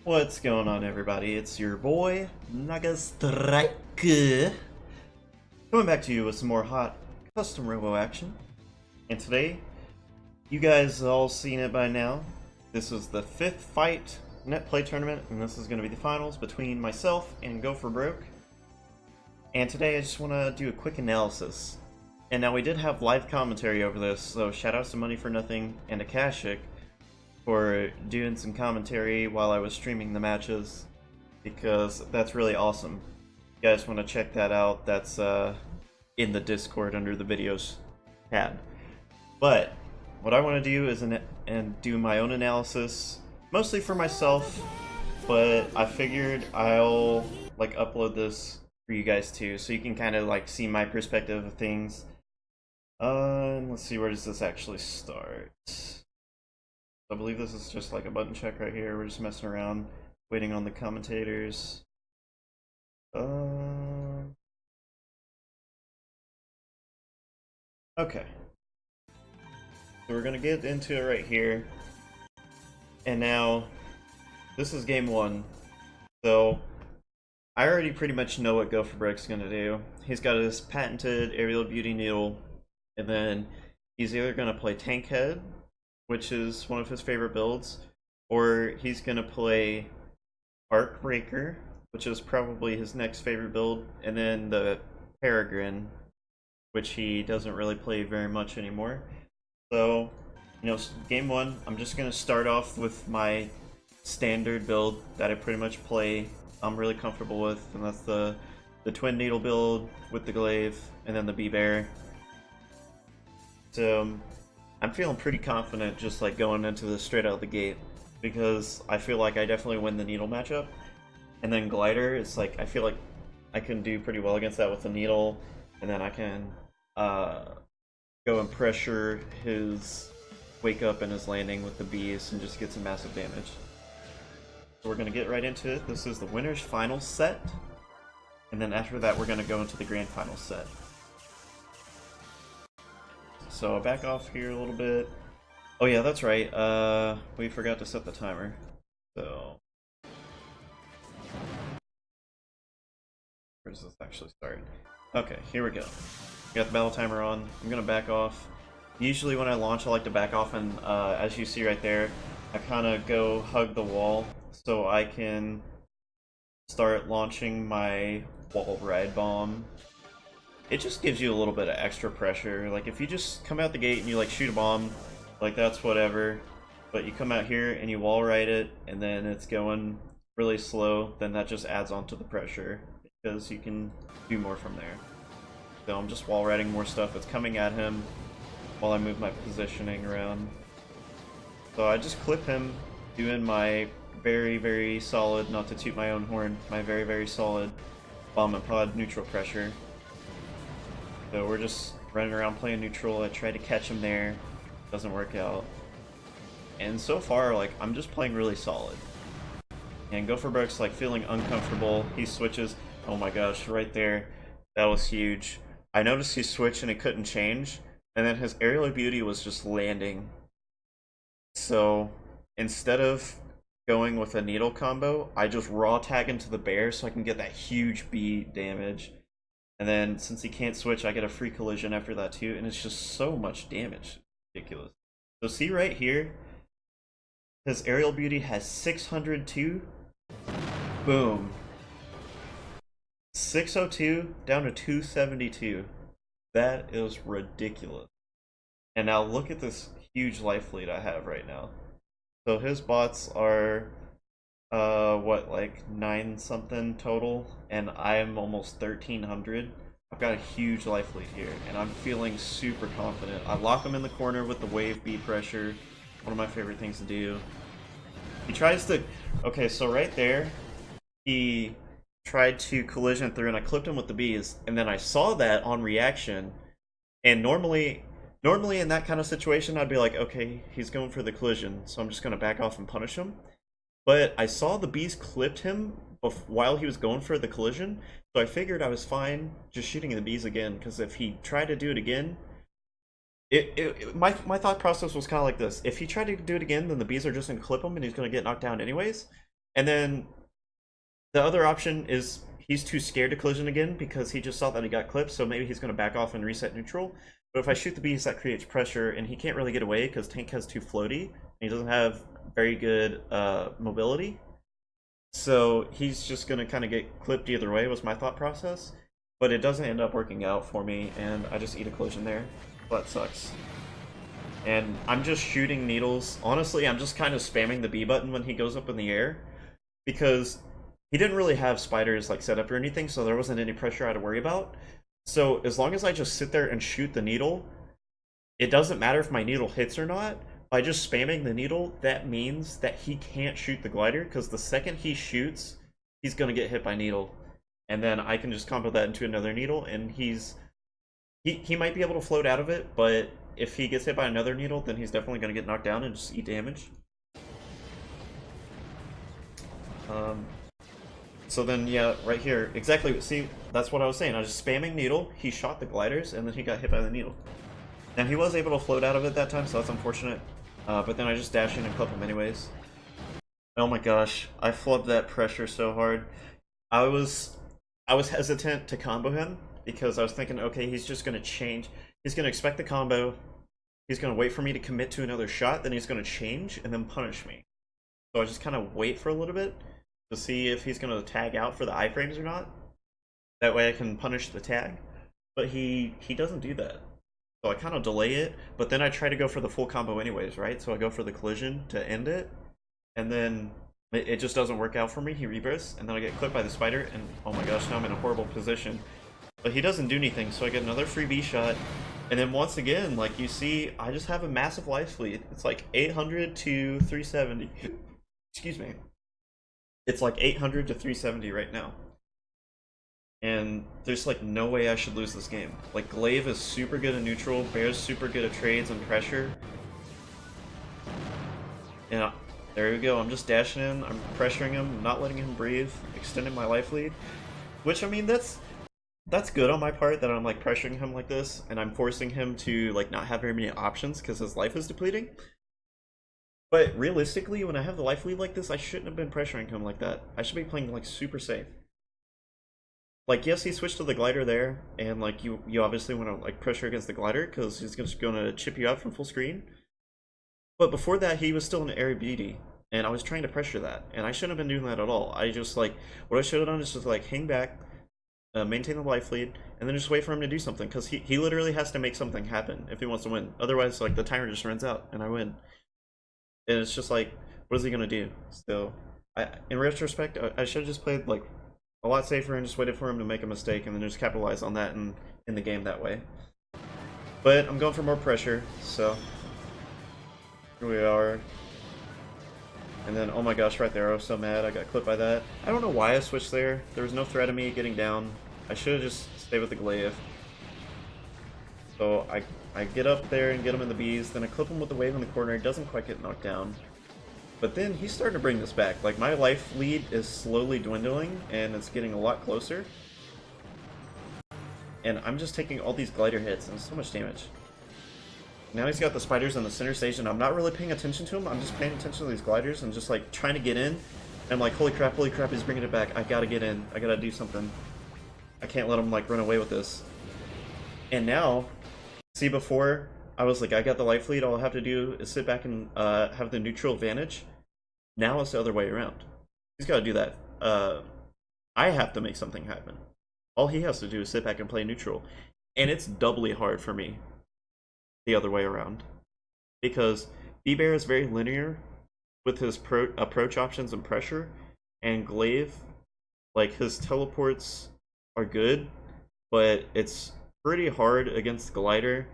What's going on, everybody? It's your boy, Nagastrike, coming back to you with some more hot custom Robo action. And today, you guys all seen it by now. This is the 5th fight net play tournament, and this is going to be the finals between myself and goForBroke. And today I just want to do a quick analysis. And now we did have live commentary over this, so shout outs to Money for Nothing and Akashic for doing some commentary while I was streaming the matches, because that's really awesome. If you guys want to check that out, that's in the Discord under the videos tab. But what I want to do is do my own analysis, mostly for myself, but I figured I'll upload this for you guys too, so you can kind of see my perspective of things. Let's see, where does this actually start? I believe this is just like a button check right here. We're just messing around, waiting on the commentators. Okay. So we're gonna get into it right here. And now, this is game 1. So, I already pretty much know what goForBroke's gonna do. He's got his patented Aerial Beauty Needle, and then he's either gonna play Tank Head, which is one of his favorite builds, or he's gonna play Arc Breaker, which is probably his next favorite build, and then the Peregrine, which he doesn't really play very much anymore. So, game 1, I'm just gonna start off with my standard build that I pretty much play, I'm really comfortable with, and that's the Twin Needle build with the Glaive, and then the Bee-Bear. So, I'm feeling pretty confident just going into this straight out of the gate, because I feel like I definitely win the Needle matchup. And then Glider, it's I feel like I can do pretty well against that with the Needle, and then I can go and pressure his Wake Up and his landing with the bees and just get some massive damage. So we're going to get right into it. This is the winner's final set, and then after that we're going to go into the grand final set. So I'll back off here a little bit. Oh yeah, that's right. We forgot to set the timer. So where does this actually start? Okay, here we go. Got the battle timer on. I'm gonna back off. Usually when I launch, I like to back off, and as you see right there, I kind of go hug the wall so I can start launching my wall ride bomb. It just gives you a little bit of extra pressure. If you just come out the gate and you shoot a bomb, that's whatever. But you come out here and you wall ride it, and then it's going really slow, then that just adds on to the pressure, because you can do more from there. So I'm just wall riding more stuff that's coming at him while I move my positioning around. So I just clip him, doing my very, very solid, not to toot my own horn, my very, very solid bomb and pod neutral pressure. So we're just running around playing neutral. I try to catch him there, doesn't work out. And so far, I'm just playing really solid. And goForBroke's feeling uncomfortable. He switches. Oh my gosh, right there. That was huge. I noticed he switched and it couldn't change. And then his Aerial Beauty was just landing. So instead of going with a Needle combo, I just raw tag into the bear so I can get that huge bee damage. And then, since he can't switch, I get a free collision after that too, and it's just so much damage. Ridiculous. So see right here, his Aerial Beauty has 602. Boom. 602 down to 272. That is ridiculous. And now look at this huge life lead I have right now. So his bots are what, 9 something total, and I'm almost 1300. I've got a huge life lead here, and I'm feeling super confident. I lock him in the corner with the wave beat pressure, one of my favorite things to do. He tries to, okay, so right there, he tried to collision through, and I clipped him with the bees, and then I saw that on reaction, and normally in that kind of situation, I'd be like, okay, he's going for the collision, so I'm just going to back off and punish him. But I saw the bees clipped him while he was going for the collision, so I figured I was fine just shooting the bees again, because if he tried to do it again, my thought process was kind of like this. If he tried to do it again, then the bees are just going to clip him and he's going to get knocked down anyways. And then the other option is he's too scared to collision again because he just saw that he got clipped, so maybe he's going to back off and reset neutral. But if I shoot the beast, that creates pressure, and he can't really get away because tank has too floaty, and he doesn't have very good mobility. So he's just going to kind of get clipped either way, was my thought process. But it doesn't end up working out for me, and I just eat a collision there. That sucks. And I'm just shooting needles. Honestly, I'm just kind of spamming the B button when he goes up in the air, because he didn't really have spiders like set up or anything, so there wasn't any pressure I had to worry about. So as long as I just sit there and shoot the needle, it doesn't matter if my needle hits or not. By just spamming the needle, that means that he can't shoot the glider, because the second he shoots, he's going to get hit by needle. And then I can just combo that into another needle, and he might be able to float out of it, but if he gets hit by another needle, then he's definitely going to get knocked down and just eat damage. So then, yeah, right here, exactly, see, that's what I was saying. I was just spamming needle, he shot the gliders, and then he got hit by the needle. And he was able to float out of it that time, so that's unfortunate. But then I just dash in and clip him anyways. Oh my gosh, I flubbed that pressure so hard. I was hesitant to combo him, because I was thinking, okay, he's just going to change. He's going to expect the combo, he's going to wait for me to commit to another shot, then he's going to change, and then punish me. So I just kind of wait for a little bit to see if he's going to tag out for the iframes or not. That way I can punish the tag. But he doesn't do that. So I kind of delay it, but then I try to go for the full combo anyways, right? So I go for the collision to end it, and then it just doesn't work out for me. He rebursts, and then I get clipped by the spider, and oh my gosh, now I'm in a horrible position. But he doesn't do anything, so I get another free B shot. And then once again, like you see, I just have a massive life lead. It's like 800 to 370. Excuse me. It's like 800 to 370 right now. And there's like no way I should lose this game. Like Glaive is super good at neutral, Bear's super good at trades and pressure. And there we go, I'm just dashing in, I'm pressuring him, not letting him breathe, extending my life lead. Which, I mean, that's good on my part, that I'm like pressuring him like this, and I'm forcing him to like not have very many options because his life is depleting. But realistically, when I have the life lead like this, I shouldn't have been pressuring him like that. I should be playing like super safe. Like, yes, he switched to the glider there, and like you obviously want to like pressure against the glider because he's just going to chip you out from full screen. But before that, he was still in area beauty, and I was trying to pressure that, and I shouldn't have been doing that at all. I just like, what I should have done is just like hang back, maintain the life lead, and then just wait for him to do something, because he literally has to make something happen if he wants to win. Otherwise, like, the timer just runs out and I win. And it's just like, what is he gonna do? So, in retrospect, I should have just played like a lot safer and just waited for him to make a mistake, and then just capitalize on that in the game that way. But I'm going for more pressure, so here we are. And then, oh my gosh, right there, I was so mad. I got clipped by that. I don't know why I switched there. There was no threat of me getting down. I should have just stayed with the glaive. So I get up there and get him in the bees. Then I clip him with the wave in the corner. He doesn't quite get knocked down. But then he's starting to bring this back. Like, my life lead is slowly dwindling, and it's getting a lot closer. And I'm just taking all these glider hits, and so much damage. Now he's got the spiders on the center stage, and I'm not really paying attention to him. I'm just paying attention to these gliders and just like trying to get in. And I'm like, holy crap, he's bringing it back. I gotta get in. I gotta do something. I can't let him like run away with this. And now, see, before I was like, I got the life lead, all I have to do is sit back and have the neutral advantage. Now it's the other way around. He's gotta do that. I have to make something happen. All he has to do is sit back and play neutral. And it's doubly hard for me the other way around, because B-Bear is very linear with his approach options and pressure, and Glaive, like, his teleports are good, but it's pretty hard against Glider,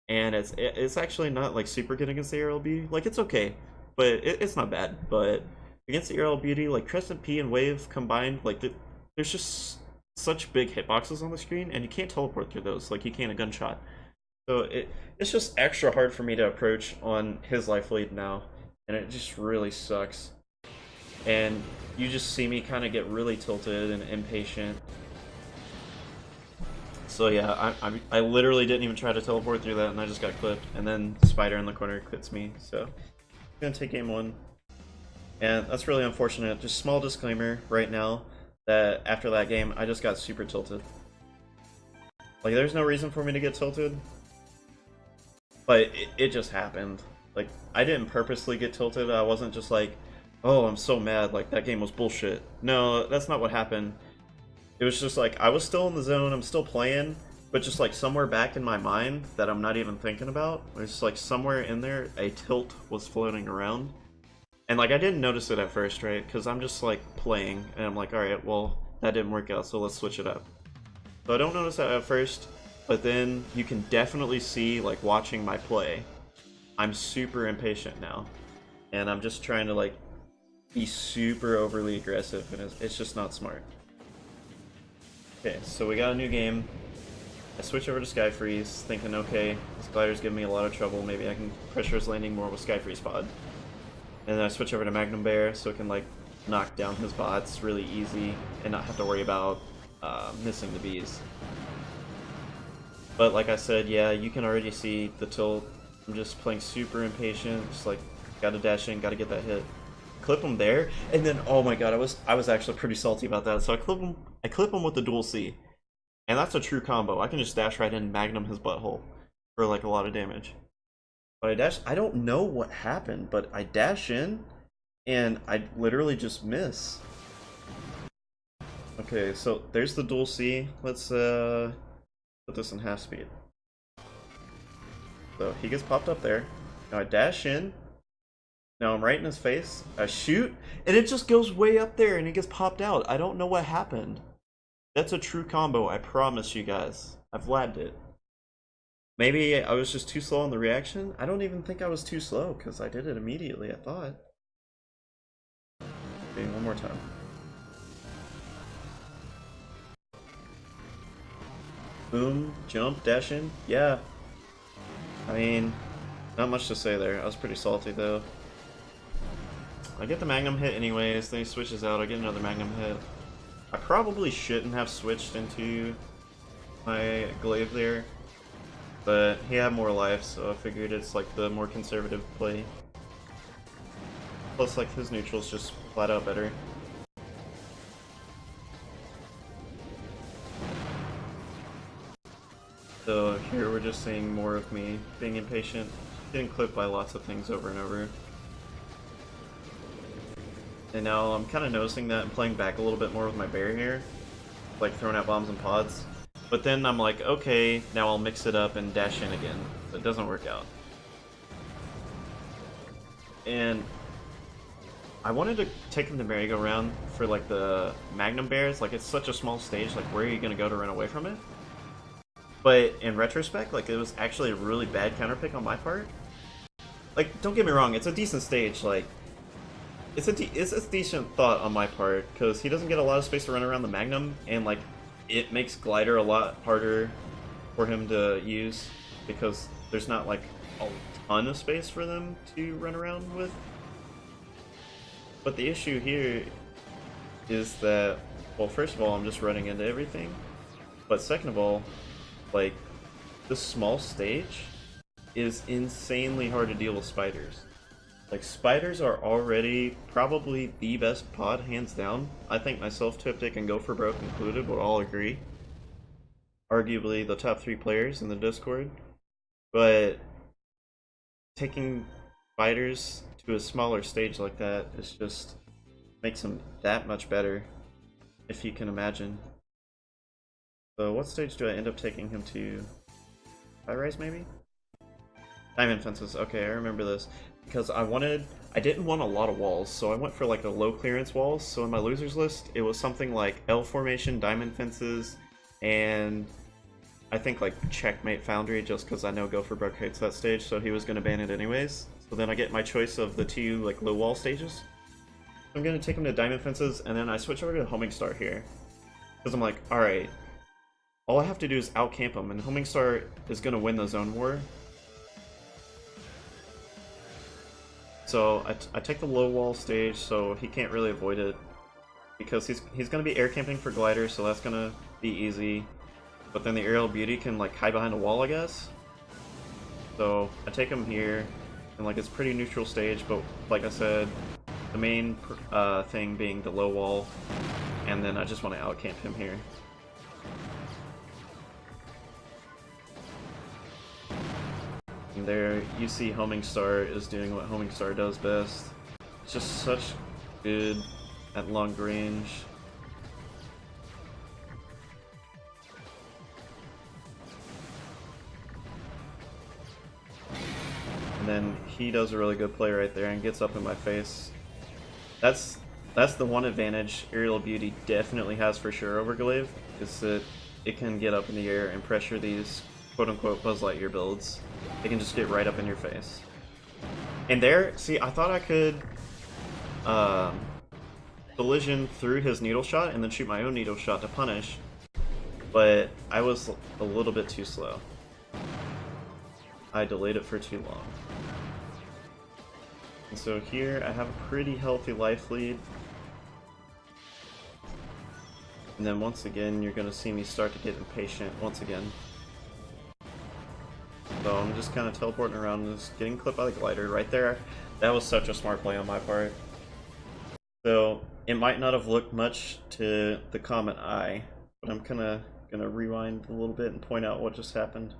and it's actually not like super good against the Aerial Beauty. Like, it's okay, but it's not bad. But against the Aerial Beauty, like Crescent P and Wave combined, like there's just such big hitboxes on the screen, and you can't teleport through those like you can a gunshot. So it's just extra hard for me to approach on his life lead now, and it just really sucks. And you just see me kind of get really tilted and impatient. So yeah, I literally didn't even try to teleport through that, and I just got clipped. And then Spider in the corner quits me. So I'm gonna take game one. And that's really unfortunate. Just small disclaimer right now that after that game, I just got super tilted. Like, there's no reason for me to get tilted, but it just happened. Like, I didn't purposely get tilted. I wasn't just like, oh, I'm so mad, like, that game was bullshit. No, that's not what happened. It was just like, I was still in the zone, I'm still playing, but just like somewhere back in my mind that I'm not even thinking about, there's like somewhere in there, a tilt was floating around. And like, I didn't notice it at first, right? Because I'm just like playing, and I'm like, alright, well, that didn't work out, so let's switch it up. So I don't notice that at first, but then you can definitely see, like, watching my play, I'm super impatient now. And I'm just trying to, like, be super overly aggressive, and it's just not smart. Okay, so we got a new game. I switch over to Sky Freeze, thinking, okay, this glider's giving me a lot of trouble, maybe I can pressure his landing more with Sky Freeze pod. And then I switch over to Magnum Bear, so it can, like, knock down his bots really easy, and not have to worry about missing the bees. But like I said, yeah, you can already see the tilt. I'm just playing super impatient, just like, gotta dash in, gotta get that hit. Clip him there, and then, oh my god, I was actually pretty salty about that. So I clip him with the dual C. And that's a true combo. I can just dash right in and magnum his butthole for like a lot of damage. But I don't know what happened, but I dash in, and I literally just miss. Okay, so there's the dual C. Let's put this in half speed. So he gets popped up there. Now I dash in. Now I'm right in his face. I shoot, and it just goes way up there, and he gets popped out. I don't know what happened. That's a true combo, I promise you guys. I've labbed it. Maybe I was just too slow on the reaction? I don't even think I was too slow, because I did it immediately, I thought. Okay, one more time. Boom, jump, dash in. Yeah. I mean, not much to say there. I was pretty salty though. I get the Magnum hit anyways, then he switches out, I get another Magnum hit. I probably shouldn't have switched into my glaive there, but he had more life, so I figured it's like the more conservative play. Plus, like, his neutral's just flat out better. So here we're just seeing more of me being impatient, getting clipped by lots of things over and over. And now I'm kind of noticing that I'm playing back a little bit more with my bear here, like throwing out bombs and pods. But then I'm like, okay, now I'll mix it up and dash in again. So it doesn't work out. And I wanted to take him to merry-go-round for like the Magnum Bears. Like, it's such a small stage, like where are you going to go to run away from it? But in retrospect, like, it was actually a really bad counter pick on my part. Like, don't get me wrong, it's a decent stage, like, it's a decent thought on my part, because he doesn't get a lot of space to run around the Magnum, and like, it makes Glider a lot harder for him to use, because there's not like a ton of space for them to run around with. But the issue here is that, well, first of all, I'm just running into everything, but second of all, like, this small stage is insanely hard to deal with spiders. Like, spiders are already probably the best pod, hands down. I think myself, Tiptic, and goForBroke included would all agree. Arguably the top 3 players in the Discord. But taking spiders to a smaller stage like that is just makes them that much better, if you can imagine. So what stage do I end up taking him to? High Rise, maybe? Diamond Fences. Okay, I remember this. Because I didn't want a lot of walls, so I went for like a low clearance walls. So in my losers list, it was something like L formation, Diamond Fences, and I think like Checkmate Foundry, just because I know goForBroke hates that stage, so he was going to ban it anyways. So then I get my choice of the 2 like low wall stages. I'm going to take him to Diamond Fences, and then I switch over to Homing Star here. Because I'm like, alright, all I have to do is out-camp him, and Homing Star is going to win the zone war. So I take the low wall stage, so he can't really avoid it. Because he's going to be air camping for Glider, so that's going to be easy. But then the Aerial Beauty can like hide behind a wall, I guess. So I take him here, and like it's pretty neutral stage, but like I said, The main thing being the low wall, and then I just want to outcamp him here. And there, you see Homing Star is doing what Homing Star does best. It's just such good at long range. And then he does a really good play right there and gets up in my face. That's the one advantage Aerial Beauty definitely has for sure over Glaive, is that it can get up in the air and pressure these quote-unquote Buzz Lightyear builds. They can just get right up in your face. And there, see, I thought I could collision through his needle shot and then shoot my own needle shot to punish, but I was a little bit too slow. I delayed it for too long. And so here I have a pretty healthy life lead. And then once again, you're going to see me start to get impatient once again. So I'm just kind of teleporting around and just getting clipped by the glider right there. That was such a smart play on my part. So it might not have looked much to the common eye, but I'm kind of going to rewind a little bit and point out what just happened.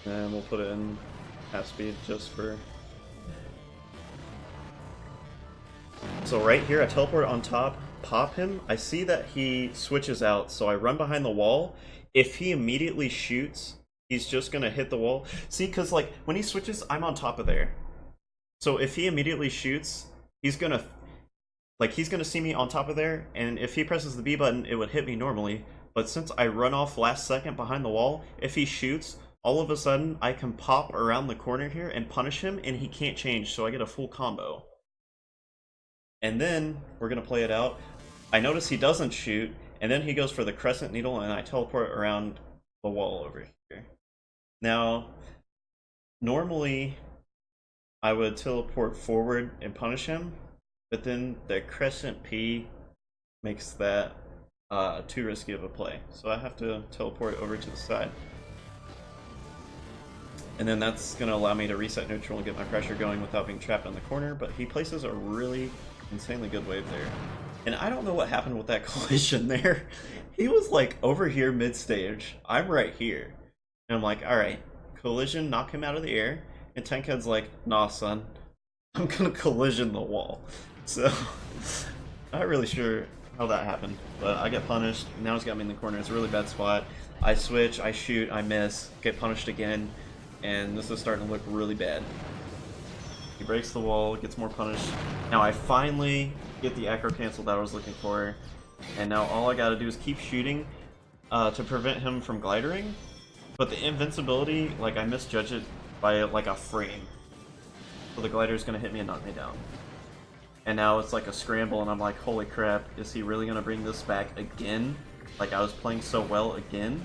And we'll put it in half speed just for... So right here, I teleport on top, pop him. I see that he switches out, so I run behind the wall. If he immediately shoots, he's just gonna hit the wall. See, because like when he switches, I'm on top of there. So if he immediately shoots, he's gonna see me on top of there, and if he presses the B button, it would hit me normally. But since I run off last second behind the wall, if he shoots, all of a sudden, I can pop around the corner here and punish him, and he can't change, so I get a full combo. And then, we're going to play it out. I notice he doesn't shoot, and then he goes for the Crescent Needle, and I teleport around the wall over here. Now, normally, I would teleport forward and punish him, but then the Crescent P makes that too risky of a play. So I have to teleport over to the side. And then that's going to allow me to reset neutral and get my pressure going without being trapped in the corner, but he places a really insanely good wave there. And I don't know what happened with that collision there. He was like over here mid-stage. I'm right here. And I'm like, alright, collision, knock him out of the air. And Tenkhead's like, nah son, I'm going to collision the wall. So, not really sure how that happened, but I get punished. Now he's got me in the corner. It's a really bad spot. I switch, I shoot, I miss, get punished again. And this is starting to look really bad. He breaks the wall, gets more punished. Now I finally get the acro cancel that I was looking for. And now all I gotta do is keep shooting to prevent him from glidering. But the invincibility, like I misjudge it by like a frame. So the glider is gonna hit me and knock me down. And now it's like a scramble and I'm like, holy crap, is he really gonna bring this back again? Like I was playing so well again?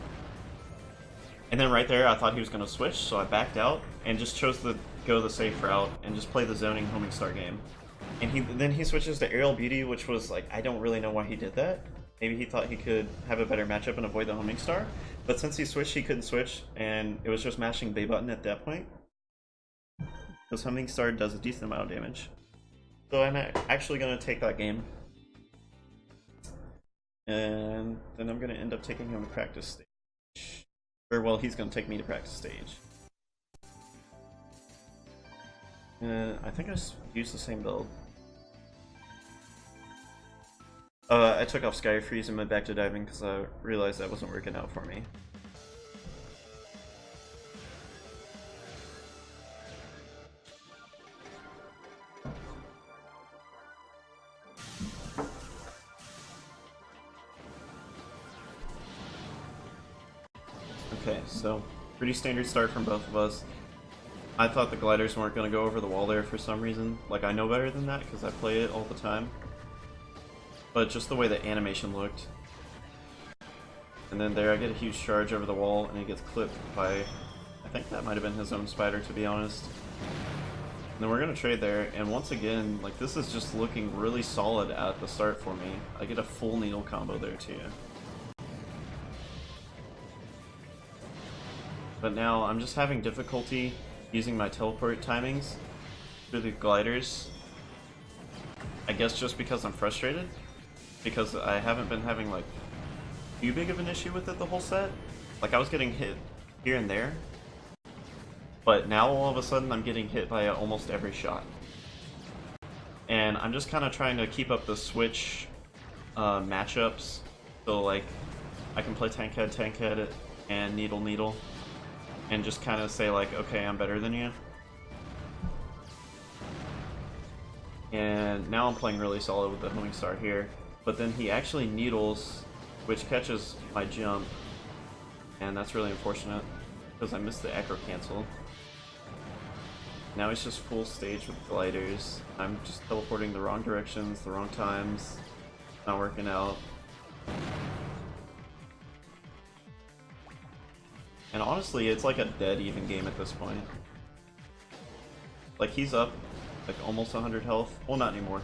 And then right there, I thought he was going to switch, so I backed out and just chose to go the safe route and just play the zoning Homing Star game. And then he switches to Aerial Beauty, which was like, I don't really know why he did that. Maybe he thought he could have a better matchup and avoid the Homing Star. But since he switched, he couldn't switch, and it was just mashing B button at that point. Because Homing Star does a decent amount of damage. So I'm actually going to take that game. And then I'm going to end up taking him to practice stage. Or, well, he's going to take me to practice stage. I think I just used the same build. I took off Sky Freeze and went back to diving because I realized that wasn't working out for me. Okay, so pretty standard start from both of us. I thought the gliders weren't going to go over the wall there for some reason. Like, I know better than that because I play it all the time. But just the way the animation looked. And then there I get a huge charge over the wall and he gets clipped by, I think that might have been his own spider to be honest. And then we're going to trade there, and once again, like, this is just looking really solid at the start for me. I get a full needle combo there too. But now I'm just having difficulty using my teleport timings through the gliders. I guess just because I'm frustrated, because I haven't been having like too big of an issue with it the whole set. Like I was getting hit here and there, but now all of a sudden I'm getting hit by almost every shot. And I'm just kind of trying to keep up the switch matchups, so like I can play tank head and needle, and just kind of say like, okay, I'm better than you. And now I'm playing really solid with the homing star here, but then he actually needles, which catches my jump, and that's really unfortunate because I missed the acro cancel. Now he's just full stage with gliders. I'm just teleporting the wrong directions, the wrong times. Not working out. And honestly, it's like a dead even game at this point. Like he's up like almost 100 health. Well, not anymore.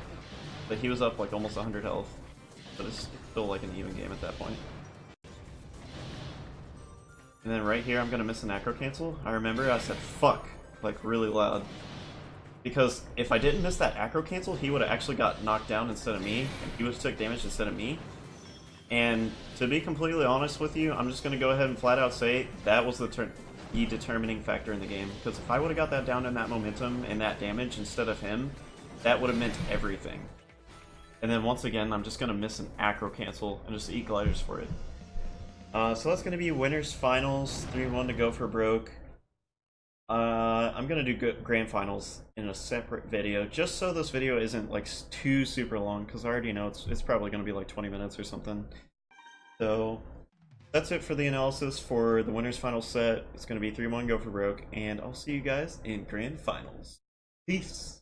But he was up like almost 100 health. But it's still like an even game at that point. And then right here, I'm gonna miss an acro cancel. I remember I said fuck like really loud. Because if I didn't miss that acro cancel, he would have actually got knocked down instead of me, and he would have took damage instead of me. And to be completely honest with you, I'm just going to go ahead and flat out say that was the determining factor in the game. Because if I would have got that down in that momentum and that damage instead of him, that would have meant everything. And then once again, I'm just going to miss an acro cancel and just eat gliders for it. So that's going to be winners finals, 3-1 to goForBroke. I'm gonna do grand finals in a separate video, just so this video isn't like too super long, because I already know it's probably gonna be like 20 minutes or something. So that's it for the analysis for the winners final set. It's gonna be 3-1 goForBroke, and I'll see you guys in grand finals. Peace.